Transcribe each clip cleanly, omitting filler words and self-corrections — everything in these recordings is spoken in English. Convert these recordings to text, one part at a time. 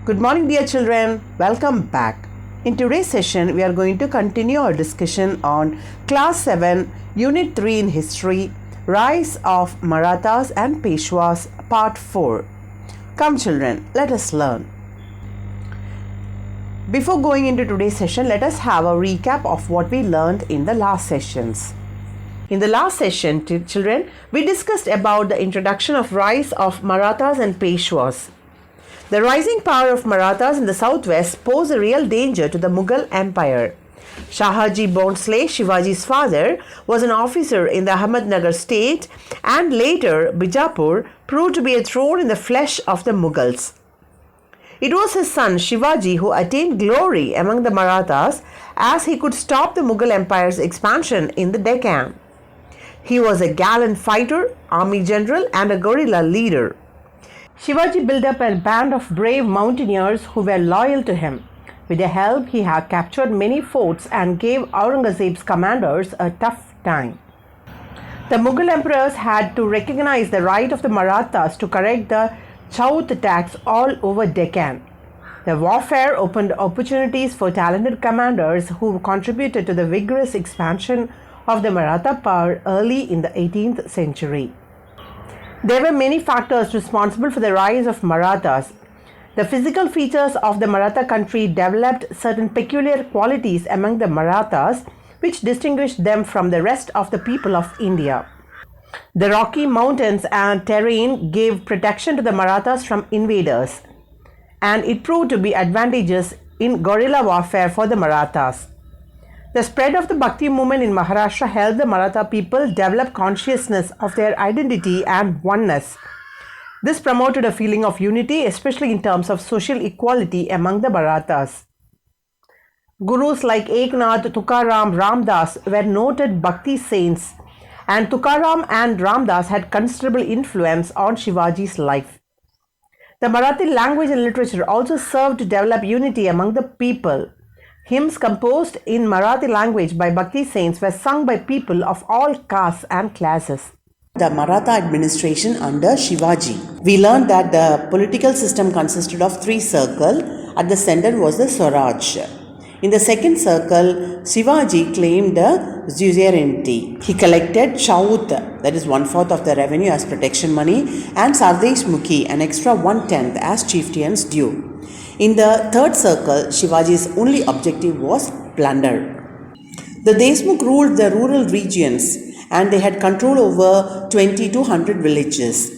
Good morning, dear children. Welcome back. In today's session, we are going to continue our discussion on Class 7, Unit 3 in History, Rise of Marathas and Peshwas, Part 4. Come, children, let us learn. Before going into today's session, let us have a recap of what we learned in the last sessions. In the last session, children, we discussed about the introduction of rise of Marathas and Peshwas. The rising power of Marathas in the southwest posed a real danger to the Mughal Empire. Shahaji Bhonsle, Shivaji's father, was an officer in the Ahmednagar state, and later Bijapur proved to be a thorn in the flesh of the Mughals. It was his son Shivaji who attained glory among the Marathas, as he could stop the Mughal Empire's expansion in the Deccan. He was a gallant fighter, army general, and a guerrilla leader. Shivaji built up a band of brave mountaineers who were loyal to him. With their help, he had captured many forts and gave Aurangzeb's commanders a tough time. The Mughal emperors had to recognize the right of the Marathas to correct the Chout attacks all over Deccan. The warfare opened opportunities for talented commanders who contributed to the vigorous expansion of the Maratha power early in the 18th century. There were many factors responsible for the rise of Marathas. The physical features of the Maratha country developed certain peculiar qualities among the Marathas which distinguished them from the rest of the people of India. The rocky mountains and terrain gave protection to the Marathas from invaders, and it proved to be advantageous in guerrilla warfare for the Marathas. The spread of the Bhakti movement in Maharashtra helped the Maratha people develop consciousness of their identity and oneness. This promoted a feeling of unity, especially in terms of social equality among the Marathas. Gurus like Eknath, Tukaram, Ramdas were noted Bhakti saints, and Tukaram and Ramdas had considerable influence on Shivaji's life. The Marathi language and literature also served to develop unity among the people. Hymns composed in Marathi language by Bhakti saints were sung by people of all castes and classes. The Maratha administration under Shivaji. We learned that the political system consisted of three circles. At the center was the Swaraj. In the second circle, Shivaji claimed the suzerainty. He collected Chout, that is 1/4 of the revenue as protection money, and Sardesh Mukhi, an extra 1/10 as chieftain's due. In the third circle, Shivaji's only objective was plunder. The Deshmukh ruled the rural regions, and they had control over 20 to 100 villages.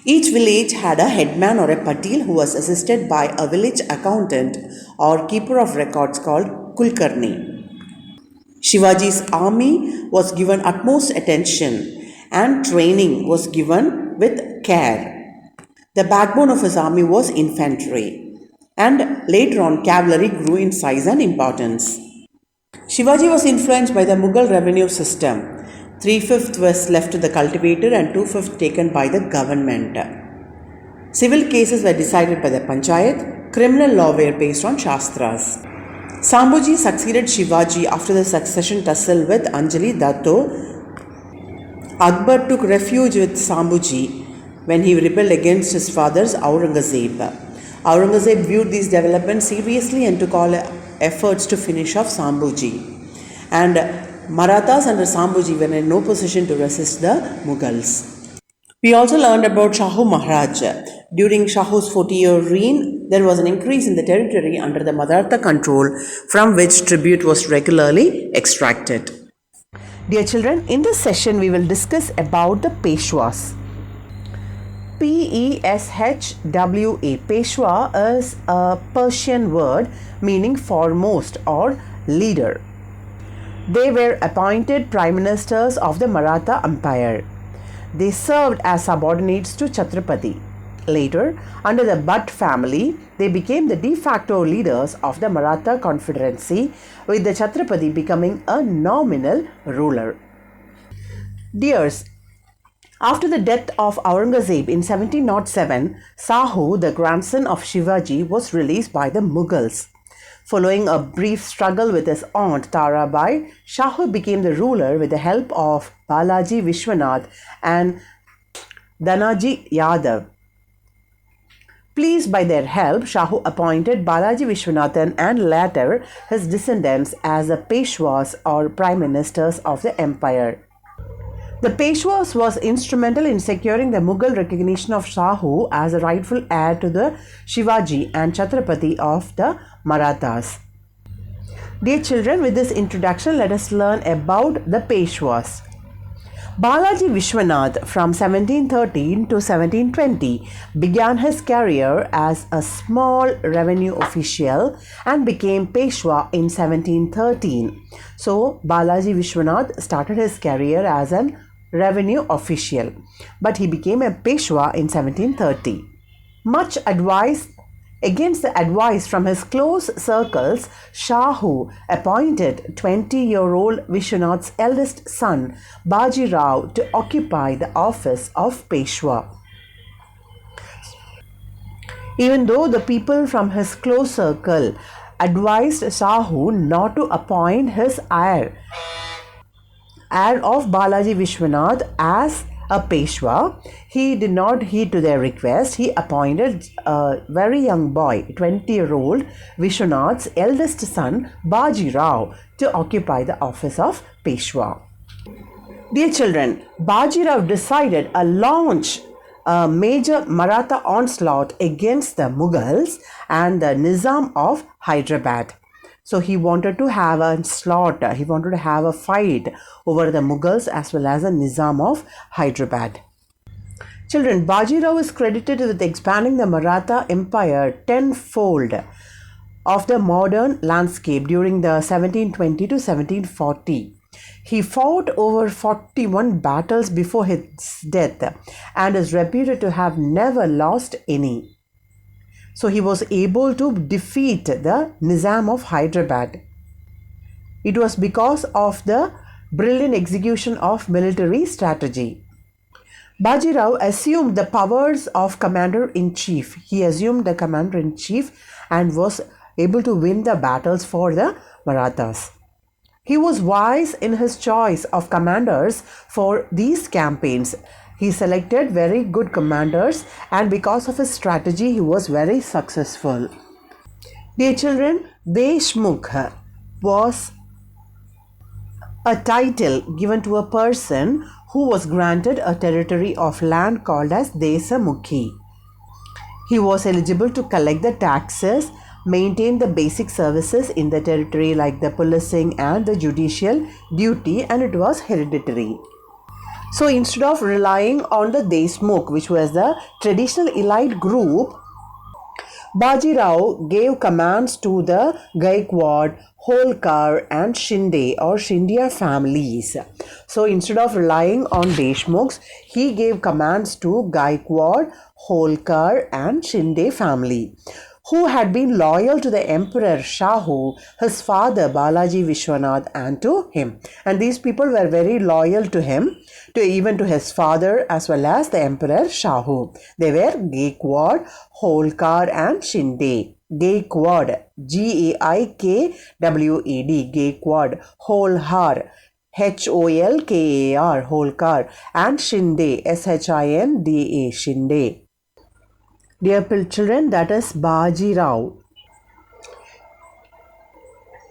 Each village had a headman or a patil who was assisted by a village accountant or keeper of records called Kulkarni. Shivaji's army was given utmost attention, and training was given with care. The backbone of his army was infantry, and later on cavalry grew in size and importance. Shivaji was influenced by the Mughal revenue system. 3/5 was left to the cultivator and 2/5 taken by the government. Civil cases were decided by the panchayat. Criminal law were based on shastras. Sambhuji succeeded Shivaji after the succession tussle with Anjali Datto. Akbar took refuge with Sambhuji when he rebelled against his father's Aurangzeb. Aurangzeb viewed these developments seriously and took all efforts to finish off Sambhuji. And Marathas under Sambhuji were in no position to resist the Mughals. We also learned about Shahu Maharaj. During Shahu's 40-year reign, there was an increase in the territory under the Maratha control, from which tribute was regularly extracted. Dear children, in this session we will discuss about the Peshwas. P-E-S-H-W-A. Peshwa is a Persian word meaning foremost or leader. They were appointed prime ministers of the Maratha Empire. They served as subordinates to Chhatrapati. Later, under the Bhatt family, they became the de facto leaders of the Maratha Confederacy, with the Chhatrapati becoming a nominal ruler. Dears, after the death of Aurangzeb in 1707, Shahu, the grandson of Shivaji, was released by the Mughals. Following a brief struggle with his aunt Tarabai, Shahu became the ruler with the help of Balaji Vishwanath and Dhanaji Yadav. Pleased by their help, Shahu appointed Balaji Vishwanathan and later his descendants as the Peshwas or prime ministers of the empire. The Peshwas was instrumental in securing the Mughal recognition of Shahu as the rightful heir to the Shivaji and Chhatrapati of the Marathas. Dear children, with this introduction, let us learn about the Peshwas. Balaji Vishwanath from 1713 to 1720 began his career as a small revenue official and became Peshwa in 1713. So, Balaji Vishwanath started his career as an revenue official, but he became a Peshwa in 1730. Much advice against the advice from his close circles, Shahu appointed 20-year-old Vishwanath's eldest son, Baji Rao, to occupy the office of Peshwa. Even though the people from his close circle advised Shahu not to appoint his heir of Balaji Vishwanath as a Peshwa, he did not heed to their request. He appointed a very young boy, 20-year-old Vishwanath's eldest son, Baji Rao, to occupy the office of Peshwa. Dear children, Baji Rao decided to launch a major Maratha onslaught against the Mughals and the Nizam of Hyderabad. So he wanted to have a slaughter, he wanted to have a fight over the Mughals as well as the Nizam of Hyderabad. Children, Baji Rao is credited with expanding the Maratha Empire tenfold of the modern landscape during the 1720 to 1740. He fought over 41 battles before his death and is reputed to have never lost any. So he was able to defeat the Nizam of Hyderabad. It was because of the brilliant execution of military strategy. Baji Rao assumed the powers of commander-in-chief. He assumed the commander-in-chief and was able to win the battles for the Marathas. He was wise in his choice of commanders for these campaigns. He selected very good commanders, and because of his strategy, he was very successful. Dear children, Deshmukh was a title given to a person who was granted a territory of land called as Desamukhi. He was eligible to collect the taxes, maintain the basic services in the territory like the policing and the judicial duty, and it was hereditary. So instead of relying on the Deshmukh, which was the traditional elite group, Baji Rao gave commands to the Gaikwad, Holkar and Shinde or Scindia families. So instead of relying on Deshmukhs, he gave commands to Gaikwad, Holkar and Shinde family, who had been loyal to the Emperor Shahu, his father Balaji Vishwanath, and to him. And these people were very loyal to him, even to his father as well as the Emperor Shahu. They were Gaikwad, Holkar and Shinde. Gaikwad, Gaikwad, Gaikwad, Holkar, Holkar, Holkar, and Shinde, Shinda, Shinde. Dear children, that is Baji Rao.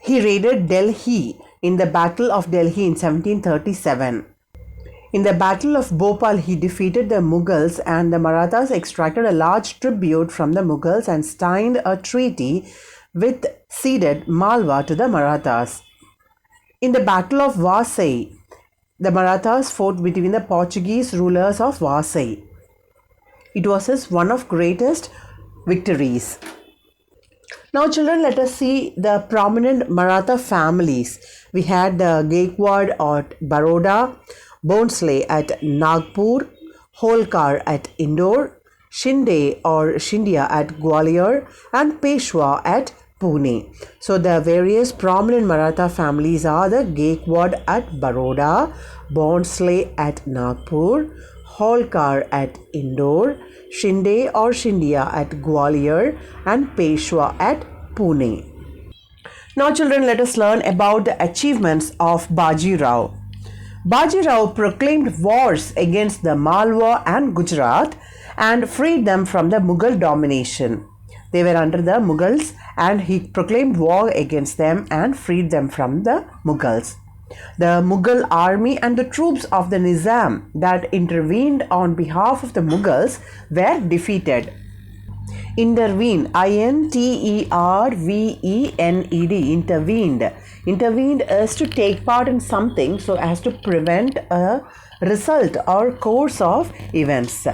He raided Delhi in the Battle of Delhi in 1737. In the Battle of Bhopal, he defeated the Mughals, and the Marathas extracted a large tribute from the Mughals and signed a treaty with ceded Malwa to the Marathas. In the Battle of Vasai, the Marathas fought between the Portuguese rulers of Vasai. It was his one of greatest victories. Now children, let us see the prominent Maratha families. We had the Gaikwad at Baroda, Bhonsle at Nagpur, Holkar at Indore, Shinde or Scindia at Gwalior, and Peshwa at Pune. So the various prominent Maratha families are the Gaikwad at Baroda, Bhonsle at Nagpur, Holkar at Indore, Shinde or Scindia at Gwalior, and Peshwa at Pune. Now children, let us learn about the achievements of Baji Rao. Baji Rao proclaimed wars against the Malwa and Gujarat and freed them from the Mughal domination. They were under the Mughals and he proclaimed war against them and freed them from the Mughals. The Mughal army and the troops of the Nizam that intervened on behalf of the Mughals were defeated. Intervene, intervened. Intervened is to take part in something so as to prevent a result or course of events.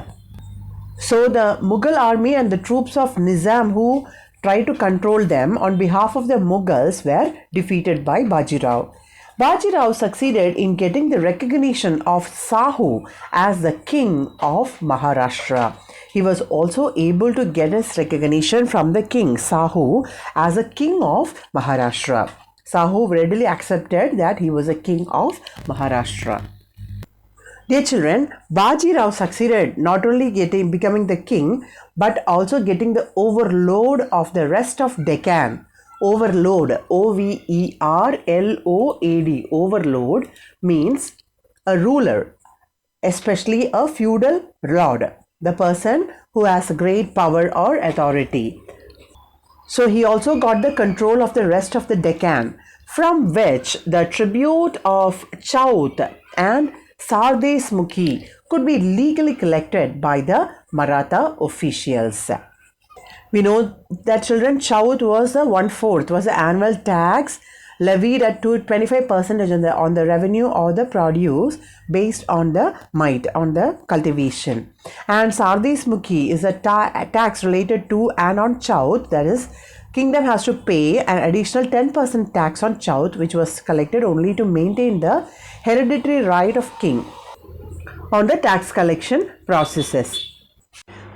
So the Mughal army and the troops of Nizam who tried to control them on behalf of the Mughals were defeated by Bajirao. Bajirao succeeded in getting the recognition of Sahu as the king of Maharashtra. He was also able to get his recognition from the king Sahu as a king of Maharashtra. Sahu readily accepted that he was a king of Maharashtra. Dear children, Bajirao succeeded not only becoming the king but also getting the overload of the rest of Deccan. Overload, O-V-E-R-L-O-A-D, overload means a ruler, especially a feudal lord, the person who has great power or authority. So he also got the control of the rest of the Deccan, from which the tribute of Chaut and Sardesmukhi could be legally collected by the Maratha officials. We know that children, Chaut was a 1/4, was the annual tax levied at 25% on the revenue or the produce based on the might, on the cultivation. And Sardesmukhi is a tax related to and on Chaut, that is, kingdom has to pay an additional 10% tax on Chaut, which was collected only to maintain the hereditary right of king on the tax collection processes.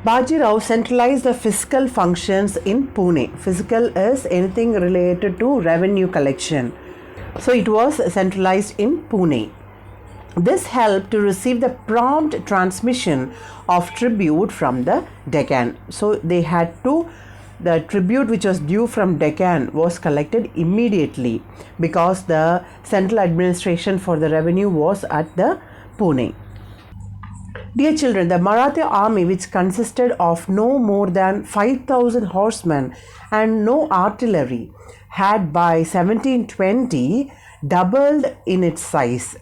Bajirao centralized the fiscal functions in Pune. Fiscal is anything related to revenue collection. So it was centralized in Pune. This helped to receive the prompt transmission of tribute from the Deccan. So they had to, the tribute which was due from Deccan was collected immediately because the central administration for the revenue was at the Pune. Dear children, the Maratha army, which consisted of no more than 5,000 horsemen and no artillery, had by 1720 doubled in its size.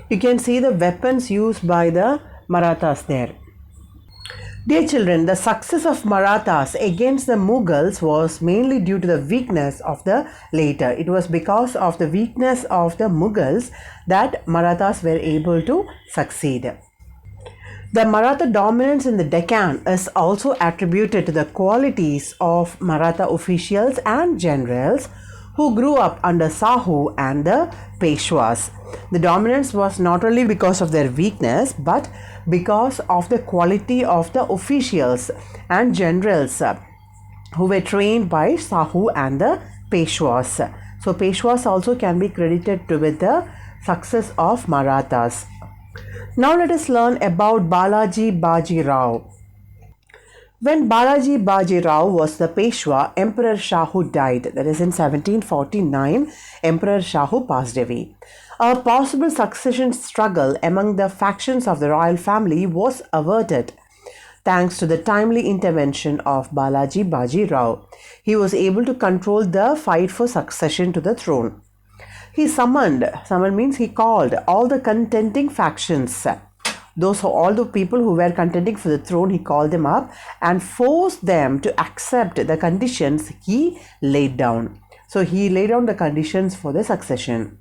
You can see the weapons used by the Marathas there. Dear children, the success of Marathas against the Mughals was mainly due to the weakness of the latter. It was because of the weakness of the Mughals that Marathas were able to succeed. The Maratha dominance in the Deccan is also attributed to the qualities of Maratha officials and generals who grew up under Sahu and the Peshwas. The dominance was not only because of their weakness but because of the quality of the officials and generals who were trained by Sahu and the Peshwas. So Peshwas also can be credited with the success of Marathas. Now let us learn about Balaji Bajirao. When Balaji Bajirao was the Peshwa, Emperor Shahu died. That is in 1749, Emperor Shahu passed away. A possible succession struggle among the factions of the royal family was averted thanks to the timely intervention of Balaji Bajirao. He was able to control the fight for succession to the throne. He summoned means he called all the contending factions. All the people who were contending for the throne, he called them up and forced them to accept the conditions he laid down. So he laid down the conditions for the succession.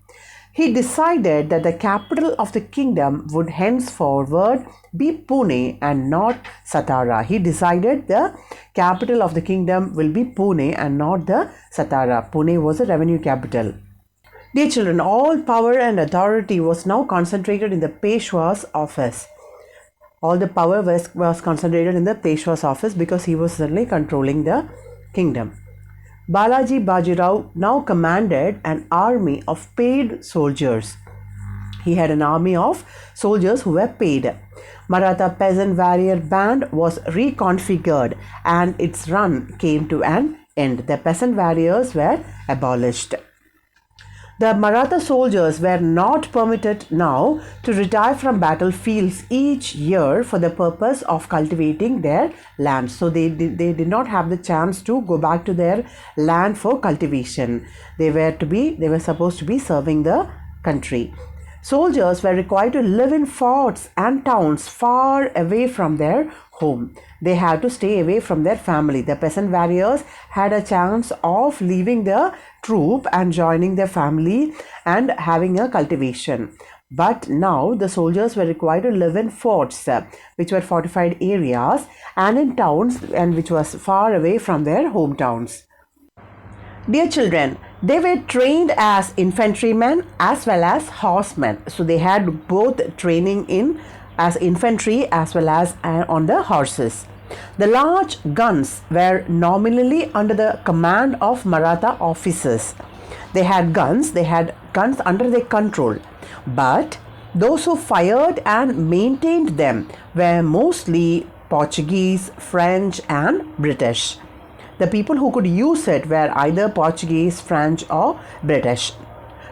He decided that the capital of the kingdom would henceforward be Pune and not Satara. He decided the capital of the kingdom will be Pune and not the Satara. Pune was the revenue capital. Dear children, all power and authority was now concentrated in the Peshwa's office. All the power was concentrated in the Peshwa's office because he was suddenly controlling the kingdom. Balaji Bajirao now commanded an army of paid soldiers. He had an army of soldiers who were paid. Maratha peasant warrior band was reconfigured and its run came to an end. The peasant warriors were abolished. The Maratha soldiers were not permitted now to retire from battlefields each year for the purpose of cultivating their land. So they did not have the chance to go back to their land for cultivation. They were supposed to be serving the country. Soldiers were required to live in forts and towns far away from their home. They had to stay away from their family. The peasant warriors had a chance of leaving the troop and joining their family and having a cultivation. But now the soldiers were required to live in forts, which were fortified areas, and in towns, and which was far away from their hometowns. Dear children, they were trained as infantrymen as well as horsemen. So they had both training in as infantry as well as on the horses. The large guns were nominally under the command of Maratha officers. They had guns under their control. But those who fired and maintained them were mostly Portuguese, French, and British. The people who could use it were either Portuguese, French, or British.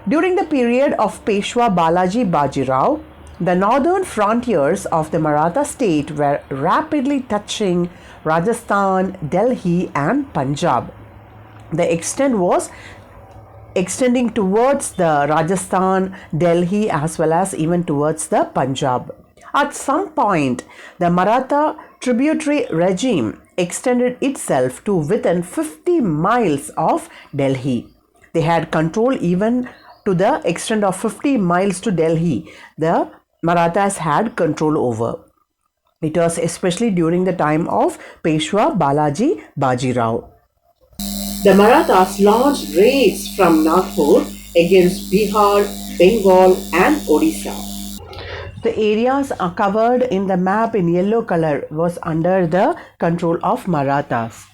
During the period of Peshwa Balaji Bajirao, the northern frontiers of the Maratha state were rapidly touching Rajasthan, Delhi, and Punjab. The extent was extending towards the Rajasthan, Delhi, as well as even towards the Punjab. At some point, the Maratha tributary regime extended itself to within 50 miles of Delhi. They had control even to the extent of 50 miles to Delhi. The Marathas had control over. It was especially during the time of Peshwa Balaji Bajirao. The Marathas launched raids from Nagpur against Bihar, Bengal, and Odisha. The areas covered in the map in yellow color was under the control of Marathas.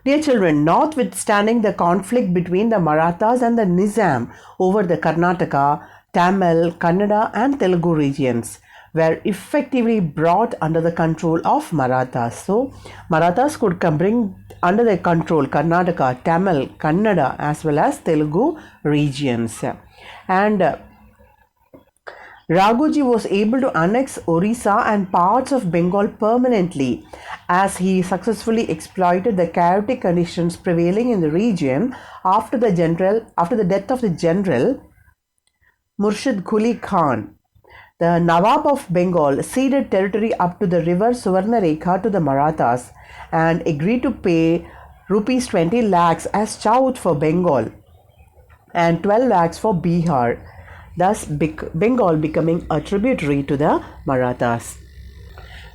Dear children, notwithstanding the conflict between the Marathas and the Nizam over the Karnataka, Tamil, Kannada, and Telugu regions were effectively brought under the control of Marathas. So, Marathas could bring under their control Karnataka, Tamil, Kannada, as well as Telugu regions. And Raghuji was able to annex Orissa and parts of Bengal permanently as he successfully exploited the chaotic conditions prevailing in the region after the death of the general Murshid Quli Khan. The Nawab of Bengal ceded territory up to the river Suvarnarekha to the Marathas and agreed to pay rupees 20 lakhs as chout for Bengal and 12 lakhs for Bihar, thus Bengal becoming a tributary to the Marathas.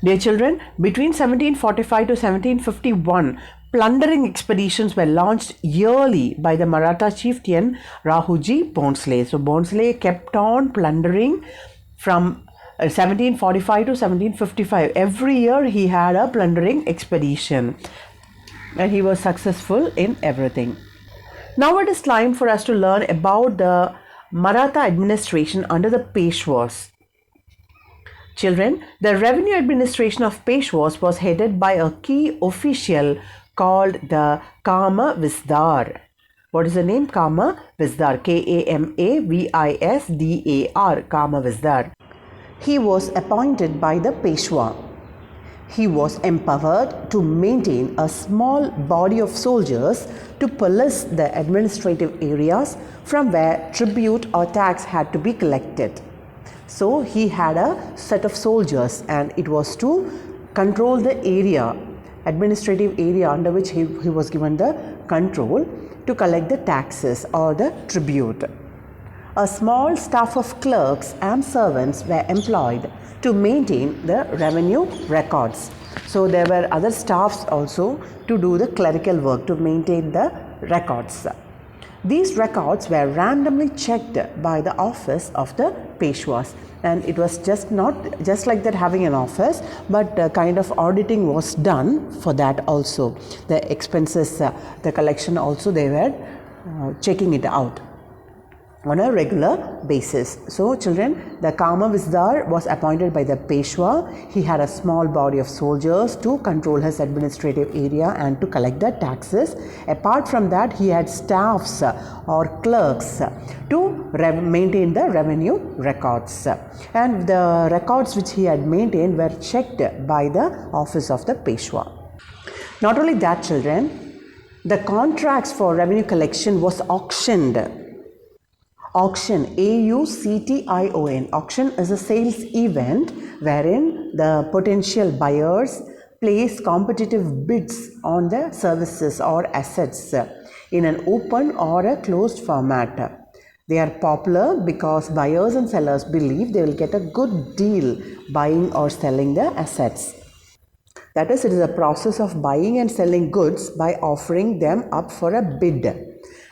Dear children, between 1745 to 1751, plundering expeditions were launched yearly by the Maratha chieftain Rahuji Bhonsle. So Bhonsle kept on plundering from 1745 to 1755. Every year he had a plundering expedition and he was successful in everything. Now it is time for us to learn about the Maratha administration under the Peshwas. Children, the revenue administration of Peshwas was headed by a key official called the Kama Visdar. What is the name? Kama Visdar. Kamavisdar. Kama Visdar. He was appointed by the Peshwa. He was empowered to maintain a small body of soldiers to police the administrative areas from where tribute or tax had to be collected. So he had a set of soldiers and it was to control the area, administrative area under which he was given the control to collect the taxes or the tribute. A small staff of clerks and servants were employed to maintain the revenue records. So there were other staffs also to do the clerical work, to maintain the records. These records were randomly checked by the office of the Peshwas, and it was just like that having an office, but kind of auditing was done for that also. The expenses, the collection also, they were checking it out. on a regular basis. So children, the Kama Vizdar was appointed by the Peshwa. He had a small body of soldiers to control his administrative area and to collect the taxes. Apart from that, he had staffs or clerks to maintain the revenue records, and the records which he had maintained were checked by the office of the Peshwa. Not only that, children, the contracts for revenue collection was auctioned. Auction, A-U-C-T-I-O-N. Auction is a sales event wherein the potential buyers place competitive bids on the services or assets in an open or a closed format. They are popular because buyers and sellers believe they will get a good deal buying or selling the assets. That is, it is a process of buying and selling goods by offering them up for a bid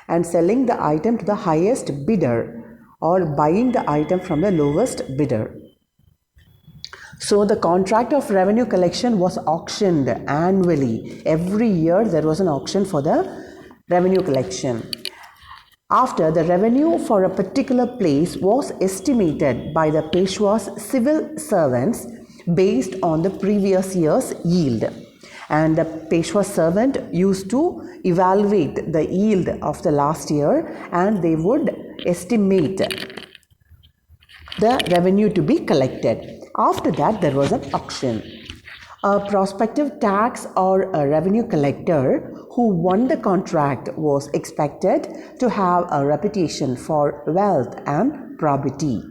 and selling the item to the highest bidder or buying the item from the lowest bidder. So the contract of revenue collection was auctioned annually. Every year there was an auction for the revenue collection. After, the revenue for a particular place was estimated by the Peshwa's civil servants based on the previous year's yield. And the Peshwa servant used to evaluate the yield of the last year and they would estimate the revenue to be collected. After that, there was an auction. A prospective tax or a revenue collector who won the contract was expected to have a reputation for wealth and probity.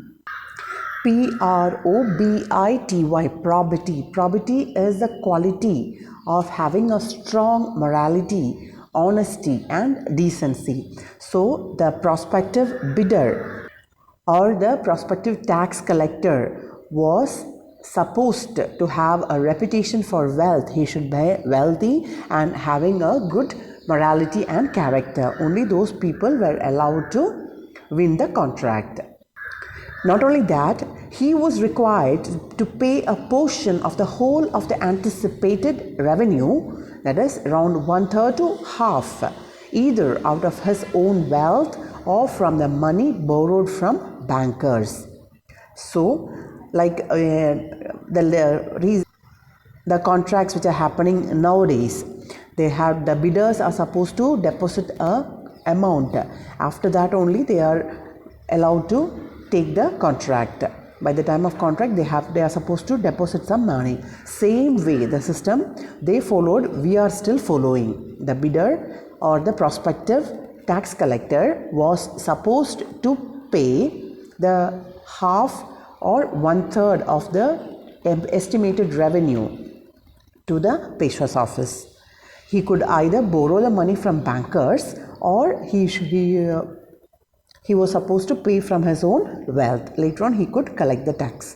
P-R-O-B-I-T-Y, probity. Probity is the quality of having a strong morality, honesty and decency. So the prospective bidder or the prospective tax collector was supposed to have a reputation for wealth. He should be wealthy and having a good morality and character. Only those people were allowed to win the contract. Not only that, he was required to pay a portion of the whole of the anticipated revenue, that is around 1/3 to half, either out of his own wealth or from the money borrowed from bankers. So, like the contracts which are happening nowadays, they have the bidders are supposed to deposit a amount. After that only they are allowed to take the contract. By the time of contract, they are supposed to deposit some money. Same way, the system they followed, we are still following. The bidder or the prospective tax collector was supposed to pay the half or 1/3 of the estimated revenue to the Peshwa's office. He could either borrow the money from bankers or he was supposed to pay from his own wealth. Later on, he could collect the tax.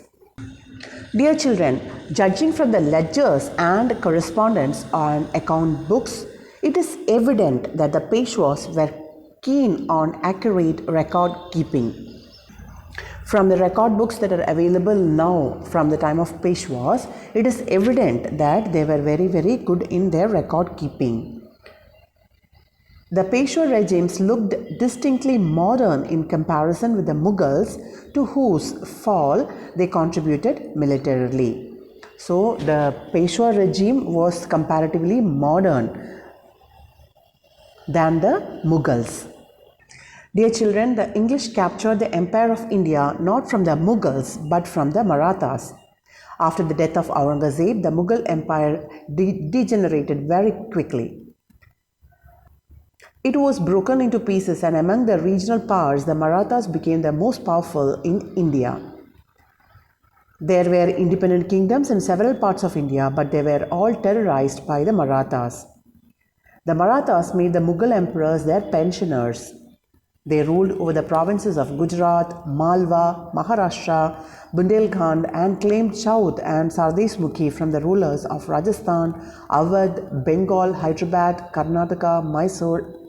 Dear children, judging from the ledgers and correspondence on account books, it is evident that the Peshwas were keen on accurate record keeping. From the record books that are available now from the time of Peshwas, it is evident that they were very, very good in their record keeping. The Peshwa regimes looked distinctly modern in comparison with the Mughals, to whose fall they contributed militarily. So the Peshwa regime was comparatively modern than the Mughals. Dear children, the English captured the Empire of India not from the Mughals but from the Marathas. After the death of Aurangzeb, the Mughal Empire degenerated very quickly. It was broken into pieces, and among the regional powers, the Marathas became the most powerful in India. There were independent kingdoms in several parts of India, but they were all terrorized by the Marathas. The Marathas made the Mughal emperors their pensioners. They ruled over the provinces of Gujarat, Malwa, Maharashtra, Bundelkhand, and claimed Chaud and Sardeshmukhi from the rulers of Rajasthan, Awadh, Bengal, Hyderabad, Karnataka, Mysore.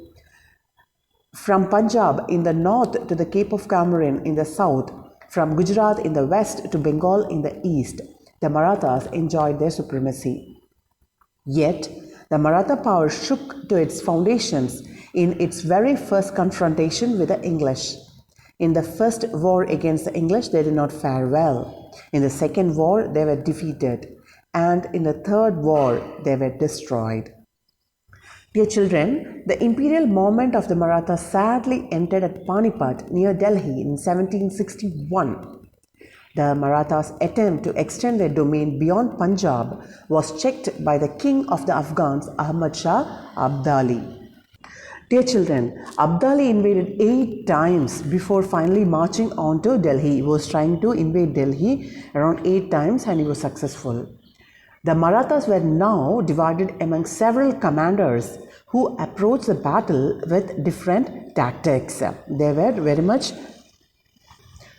From Punjab in the north to the Cape of Comorin in the south, from Gujarat in the west to Bengal in the east, the Marathas enjoyed their supremacy. Yet, the Maratha power shook to its foundations in its very first confrontation with the English. In the first war against the English, they did not fare well. In the second war, they were defeated. And in the third war, they were destroyed. Dear children, the imperial movement of the Marathas sadly ended at Panipat near Delhi in 1761. The Marathas' attempt to extend their domain beyond Punjab was checked by the king of the Afghans, Ahmad Shah Abdali. Dear children, Abdali invaded 8 times before finally marching on to Delhi. He was trying to invade Delhi around 8 times and he was successful. The Marathas were now divided among several commanders who approached the battle with different tactics. They were very much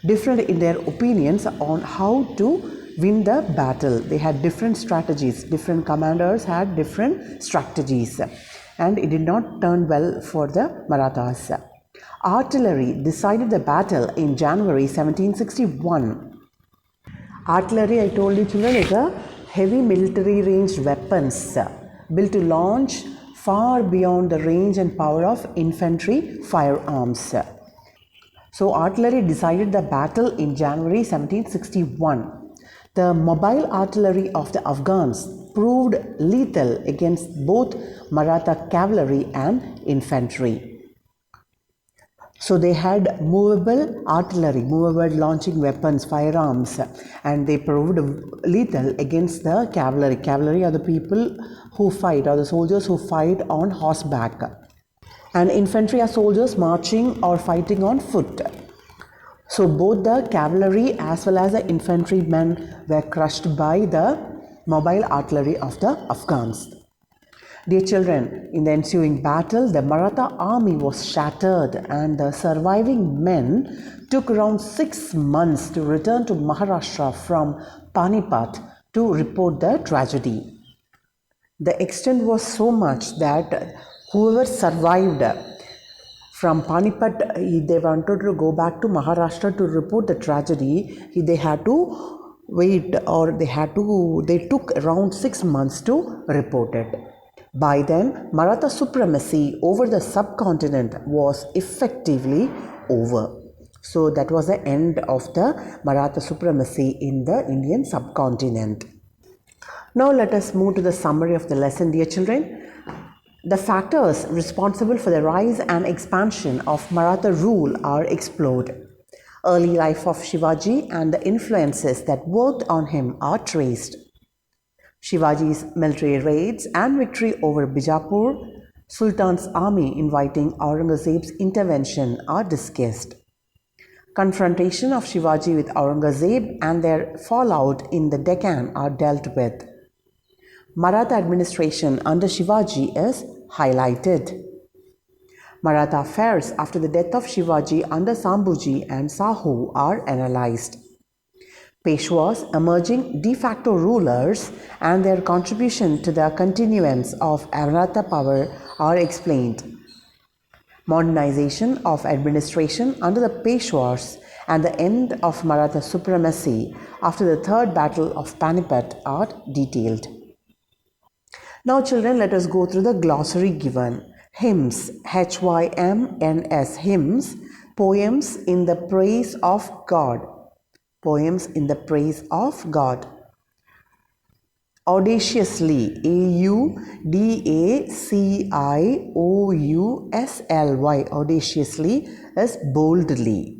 different in their opinions on how to win the battle. They had different strategies. Different commanders had different strategies. And it did not turn well for the Marathas. Artillery decided the battle in January 1761. Artillery, I told you children, is a heavy military ranged weapons built to launch far beyond the range and power of infantry firearms. So artillery decided the battle in January 1761. The mobile artillery of the Afghans proved lethal against both Maratha cavalry and infantry. So they had movable artillery, movable launching weapons, firearms, and they proved lethal against the cavalry. Cavalry are the people who fight, or the soldiers who fight on horseback. And infantry are soldiers marching or fighting on foot. So both the cavalry as well as the infantrymen were crushed by the mobile artillery of the Afghans. Dear children, in the ensuing battle, the Maratha army was shattered and the surviving men took around 6 months to return to Maharashtra from Panipat to report the tragedy. The extent was so much that whoever survived from Panipat, they wanted to go back to Maharashtra to report the tragedy. They had to wait, or they took around 6 months to report it. By then, Maratha supremacy over the subcontinent was effectively over. So that was the end of the Maratha supremacy in the Indian subcontinent. Now let us move to the summary of the lesson, dear children. The factors responsible for the rise and expansion of Maratha rule are explored. Early life of Shivaji and the influences that worked on him are traced. Shivaji's military raids and victory over Bijapur, Sultan's army inviting Aurangzeb's intervention are discussed. Confrontation of Shivaji with Aurangzeb and their fallout in the Deccan are dealt with. Maratha administration under Shivaji is highlighted. Maratha affairs after the death of Shivaji under Sambhuji and Sahu are analyzed. Peshwas, emerging de facto rulers, and their contribution to the continuance of Maratha power are explained. Modernization of administration under the Peshwas and the end of Maratha supremacy after the Third Battle of Panipat are detailed. Now children, let us go through the glossary given. Hymns, H-Y-M-N-S, hymns, poems in the praise of God. Poems in the praise of God. Audaciously, A-U-D-A-C-I-O-U-S-L-Y, audaciously is boldly.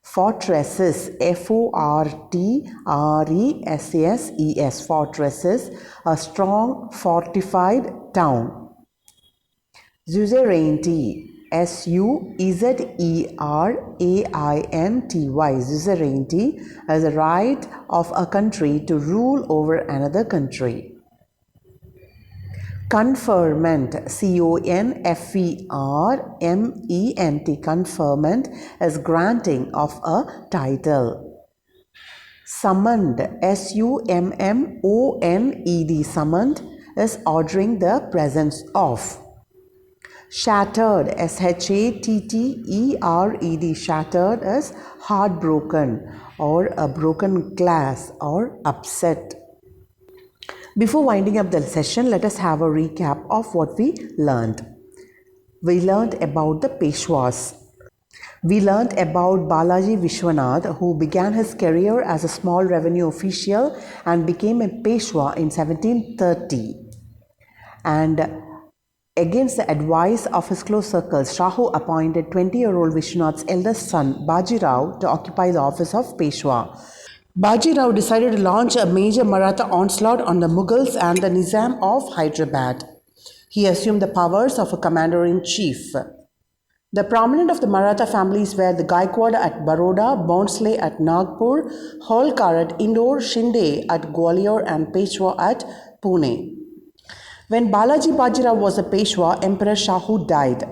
Fortresses, F-O-R-T-R-E-S-S-E-S, fortresses, a strong fortified town. Suzerainty, S-U-Z-E-R-A-I-N-T-Y, suzerainty as a right of a country to rule over another country. Conferment, C-O-N-F-E-R-M-E-N-T, conferment is granting of a title. Summoned, S-U-M-M-O-N-E-D, summoned is ordering the presence of. Shattered, S-H-A-T-T-E-R-E-D, shattered is heartbroken or a broken glass or upset. Before winding up the session, let us have a recap of what we learned. We learned about the Peshwas. We learnt about Balaji Vishwanath, who began his career as a small revenue official and became a Peshwa in 1730. And against the advice of his close circles, Shahu appointed 20-year-old Vishwanath's eldest son, Baji Rao, to occupy the office of Peshwa. Baji Rao decided to launch a major Maratha onslaught on the Mughals and the Nizam of Hyderabad. He assumed the powers of a commander-in-chief. The prominent of the Maratha families were the Gaikwad at Baroda, Bhonsle at Nagpur, Holkar at Indore, Shinde at Gwalior, and Peshwa at Pune. When Balaji Bajirao was a Peshwa, Emperor Shahu died.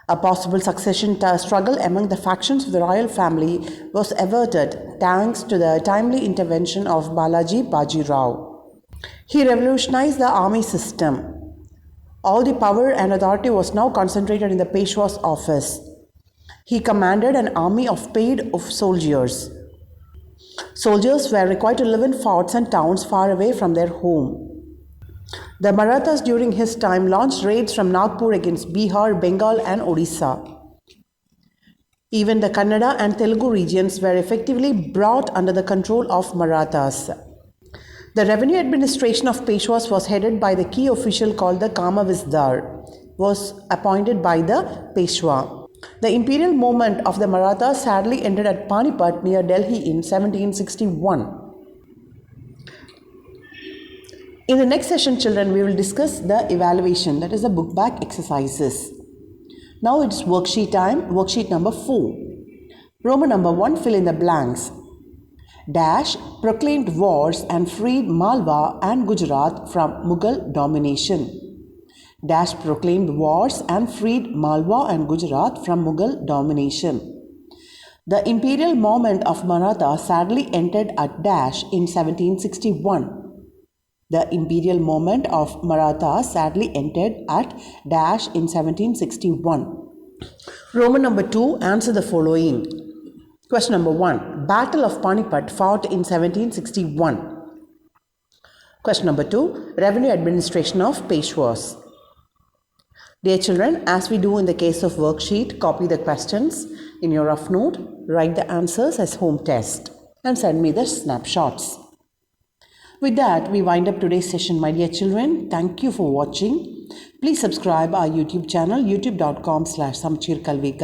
A possible succession struggle among the factions of the royal family was averted thanks to the timely intervention of Balaji Bajirao. He revolutionized the army system. All the power and authority was now concentrated in the Peshwa's office. He commanded an army of paid soldiers. Soldiers were required to live in forts and towns far away from their home. The Marathas during his time launched raids from Nagpur against Bihar, Bengal, and Odisha. Even the Kannada and Telugu regions were effectively brought under the control of Marathas. The revenue administration of Peshwas was headed by the key official called the Kamavisdar, was appointed by the Peshwa. The imperial movement of the Marathas sadly ended at Panipat near Delhi in 1761. In the next session, children, we will discuss the evaluation, that is the book back exercises. Now it's worksheet time, worksheet number 4. Roman number 1, fill in the blanks. Dash proclaimed wars and freed Malwa and Gujarat from Mughal domination. Dash proclaimed wars and freed Malwa and Gujarat from Mughal domination. The imperial movement of Maratha sadly ended at Dash in 1761. The imperial movement of Maratha sadly ended at Dash in 1761. Roman number 2, answer the following. Question number 1. Battle of Panipat fought in 1761. Question number 2. Revenue administration of Peshwas. Dear children, as we do in the case of worksheet, copy the questions in your rough note, write the answers as home test, and send me the snapshots. With that, we wind up today's session, my dear children. Thank you for watching. Please subscribe our YouTube channel, youtube.com/samchirkalvika.